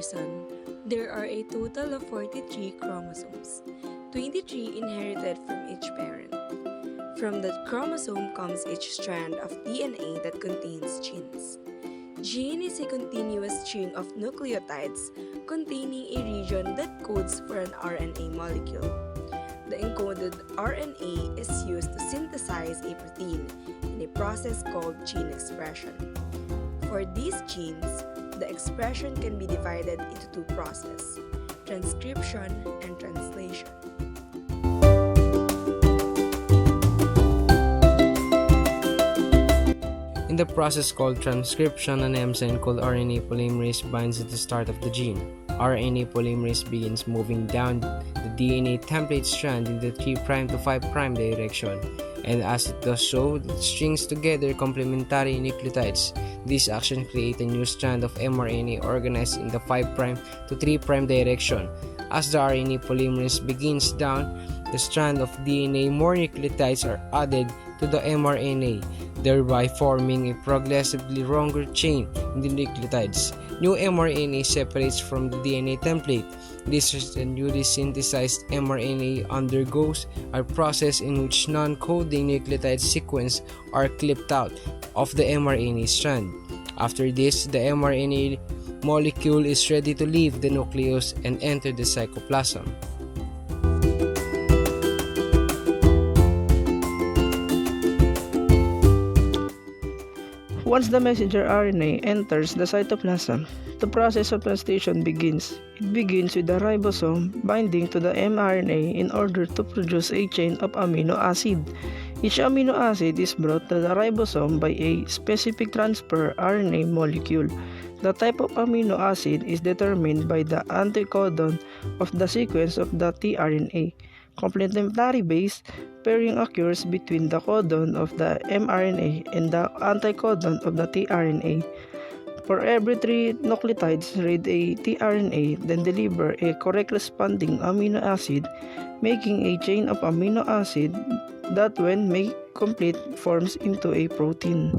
person, there are a total of 43 chromosomes, 23 inherited from each parent. From the chromosome comes each strand of DNA that contains genes. Gene is a continuous string of nucleotides containing a region that codes for an RNA molecule. The encoded RNA is used to synthesize a protein in a process called gene expression. For these genes, the expression can be divided into two processes, transcription and translation. In the process called transcription, an enzyme called RNA polymerase binds at the start of the gene. RNA polymerase begins moving down the DNA template strand in the 3' to 5' direction, and as it does so, it strings together complementary nucleotides. This action creates a new strand of mRNA organized in the 5' to 3' direction. As the RNA polymerase begins down the strand of DNA, more nucleotides are added to the mRNA, thereby forming a progressively longer chain in the nucleotides. New mRNA separates from the DNA template. This is the newly synthesized mRNA undergoes a process in which non-coding nucleotide sequences are clipped out of the mRNA strand. After this, the mRNA molecule is ready to leave the nucleus and enter the cytoplasm. Once the messenger RNA enters the cytoplasm, the process of translation begins. It begins with the ribosome binding to the mRNA in order to produce a chain of amino acid. Each amino acid is brought to the ribosome by a specific transfer RNA molecule. The type of amino acid is determined by the anticodon of the sequence of the tRNA. Complementary base pairing occurs between the codon of the mRNA and the anticodon of the tRNA. For every 3 nucleotides read a tRNA, then deliver a correct responding amino acid, making a chain of amino acid that when made complete forms into a protein.